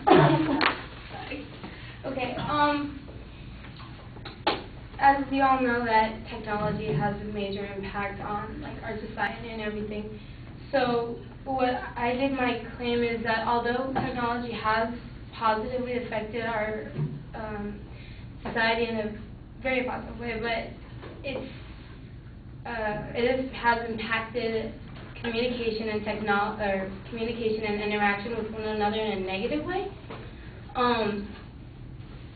Sorry. Okay. As you all know, that technology has a major impact on like our society and everything. So what I did my claim is that although technology has positively affected our society in a very positive way, but it has impacted communication and communication and interaction with one another in a negative way.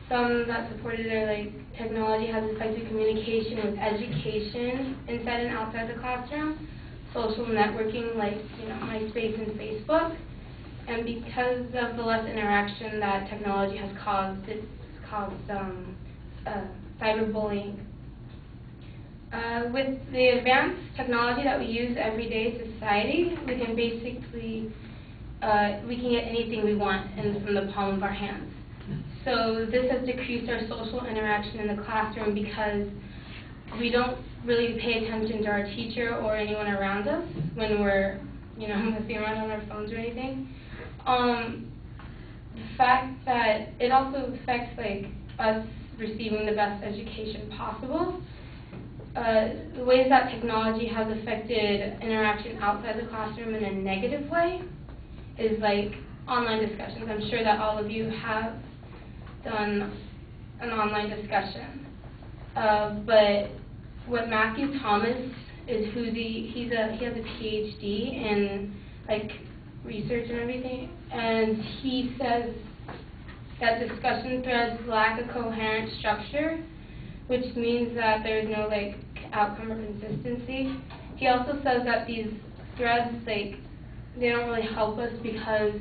Some that supported it, like technology has affected communication with education inside and outside the classroom, social networking like MySpace and Facebook, and because of the less interaction that technology has caused, it's caused cyberbullying. With the advanced technology that we use every day in society, we can basically we can get anything we want from the palm of our hands. So this has decreased our social interaction in the classroom because we don't really pay attention to our teacher or anyone around us when we're messing around on our phones or anything. The fact that it also affects like us receiving the best education possible. The ways that technology has affected interaction outside the classroom in a negative way is like online discussions. I'm sure that all of you have done an online discussion. But what Matthew Thomas is he has a PhD in like research and everything, and he says that discussion threads lack a coherent structure, which means that there's no like outcome or consistency. He also says that these threads they don't really help us because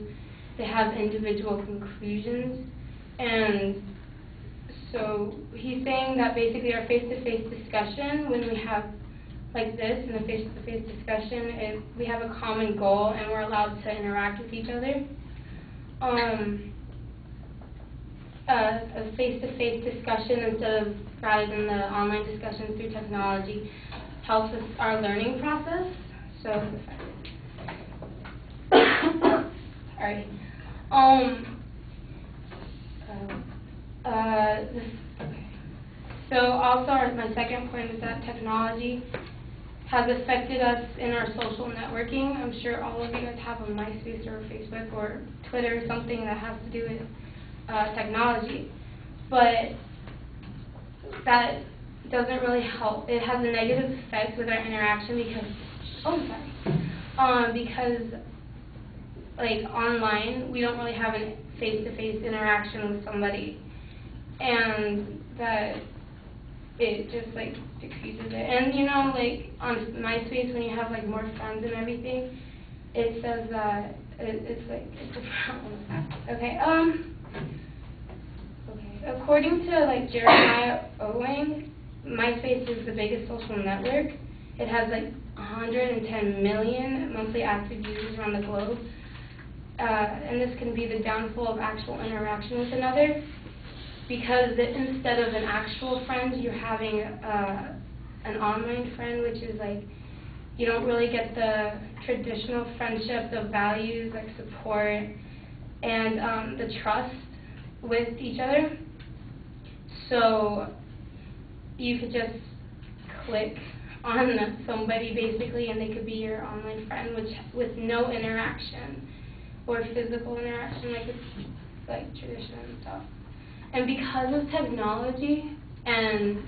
they have individual conclusions, and so he's saying that basically our face-to-face discussion, when we have like this in a face-to-face discussion, we have a common goal and we're allowed to interact with each other. A face-to-face discussion rather than the online discussion through technology helps us our learning process. So, sorry. So also my second point is that technology has affected us in our social networking. I'm sure all of you guys have a MySpace or Facebook or Twitter or something that has to do with technology, but that doesn't really help. It has a negative effect with our interaction because like online we don't really have a face-to-face interaction with somebody, and that it just like decreases it. And like on MySpace when you have like more friends and everything, it says that it's a problem. Okay. According to like Jeremiah Owing, MySpace is the biggest social network. It has like 110 million monthly active users around the globe. And this can be the downfall of actual interaction with another, because instead of an actual friend, you're having an online friend, which is like you don't really get the traditional friendship, the values like support and the trust with each other. So you could just click on somebody basically, and they could be your online friend, with no interaction or physical interaction like tradition and stuff. And because of technology and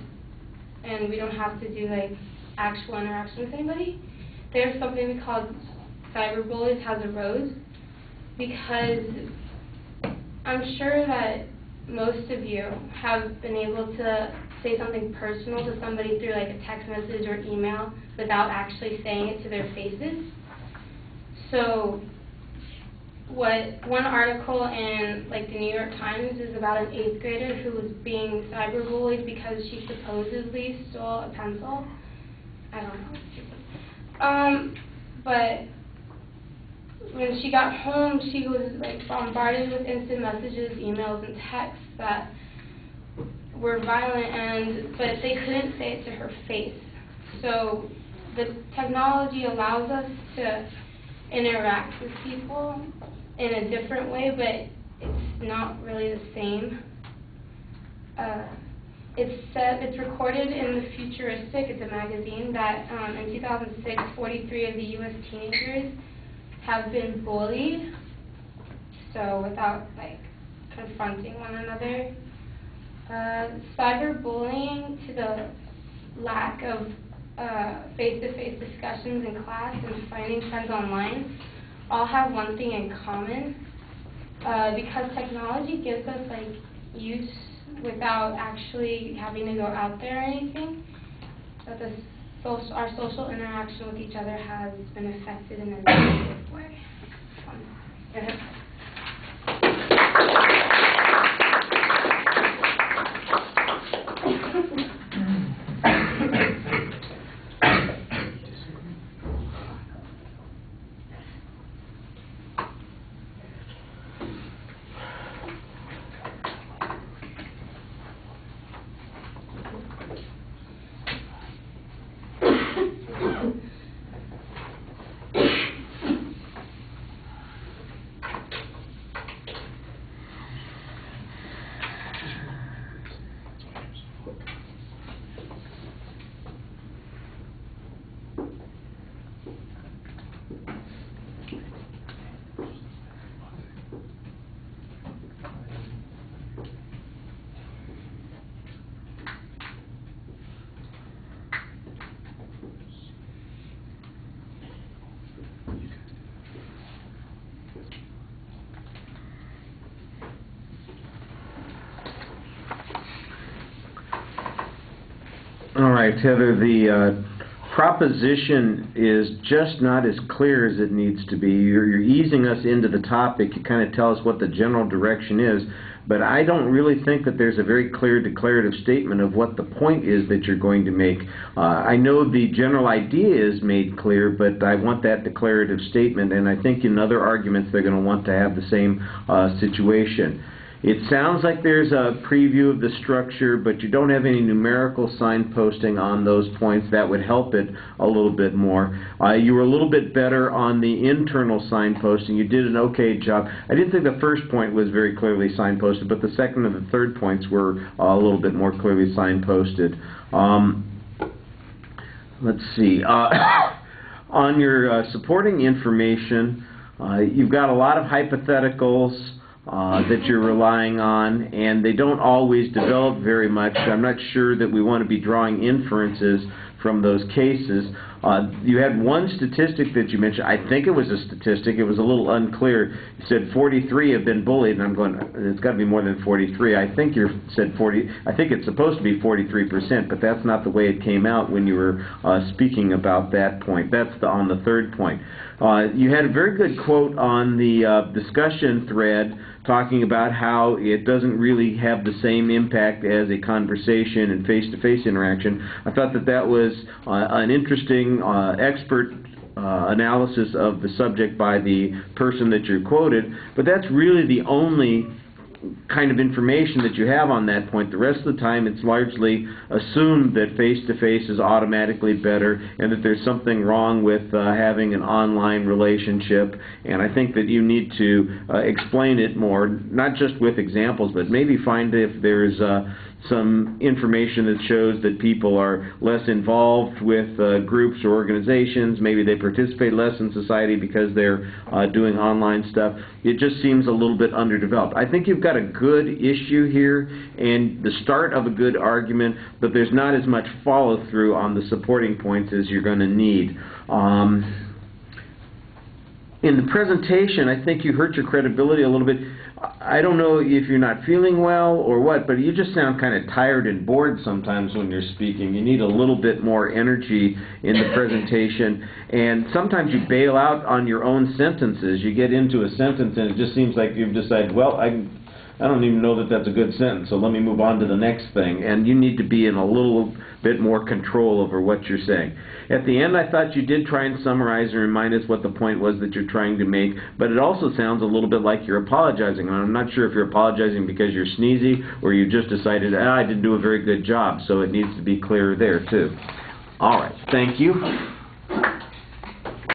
we don't have to do like actual interaction with anybody, there's something we call cyberbullies has arose, because I'm sure that most of you have been able to say something personal to somebody through like a text message or email without actually saying it to their faces. So one article in like the New York Times is about an 8th grader who was being cyberbullied because she supposedly stole a pencil. I don't know. But when she got home, she was like bombarded with instant messages, emails, and texts that were violent, but they couldn't say it to her face. So the technology allows us to interact with people in a different way, but it's not really the same. It's recorded in The Futuristic, it's a magazine, that in 2006, 43 of the U.S. teenagers have been bullied, so without like confronting one another. Cyberbullying, to the lack of face-to-face discussions in class and finding friends online, all have one thing in common. Because technology gives us like use without actually having to go out there or anything, that our social interaction with each other has been affected in a negative way. Go ahead. All right, Heather, the proposition is just not as clear as it needs to be. You're easing us into the topic. You kind of tell us what the general direction is, but I don't really think that there's a very clear declarative statement of what the point is that you're going to make. I know the general idea is made clear, but I want that declarative statement, and I think in other arguments they're going to want to have the same situation. It sounds like there's a preview of the structure, but you don't have any numerical signposting on those points. That would help it a little bit more. You were a little bit better on the internal signposting. You did an okay job. I didn't think the first point was very clearly signposted, but the second and the third points were a little bit more clearly signposted. Let's see. On your supporting information, you've got a lot of hypotheticals that you're relying on, and they don't always develop very much. I'm not sure that we want to be drawing inferences from those cases. You had one statistic that you mentioned. I think it was a statistic. It was a little unclear. You said 43 have been bullied, and I'm going, it's got to be more than 43. I think you said 40. I think it's supposed to be 43%, but that's not the way it came out when you were speaking about that point. That's on the third point. You had a very good quote on the discussion thread talking about how it doesn't really have the same impact as a conversation and face-to-face interaction. I thought that that was an interesting expert analysis of the subject by the person that you quoted, but that's really the only kind of information that you have on that point. The rest of the time it's largely assumed that face-to-face is automatically better and that there's something wrong with having an online relationship, and I think that you need to explain it more, not just with examples, but maybe find if there's some information that shows that people are less involved with groups or organizations. Maybe they participate less in society because they're doing online stuff. It just seems a little bit underdeveloped. I think you've got a good issue here and the start of a good argument, but there's not as much follow-through on the supporting points as you're going to need. In the presentation, I think you hurt your credibility a little bit. I don't know if you're not feeling well or what, but you just sound kind of tired and bored sometimes when you're speaking. You need a little bit more energy in the presentation, and sometimes you bail out on your own sentences. You get into a sentence and it just seems like you've decided, well, I don't even know that that's a good sentence, so let me move on to the next thing. And you need to be in a little bit more control over what you're saying. At the end, I thought you did try and summarize and remind us what the point was that you're trying to make, but it also sounds a little bit like you're apologizing. And I'm not sure if you're apologizing because you're sneezy or you just decided, I didn't do a very good job, so it needs to be clearer there too. All right, thank you.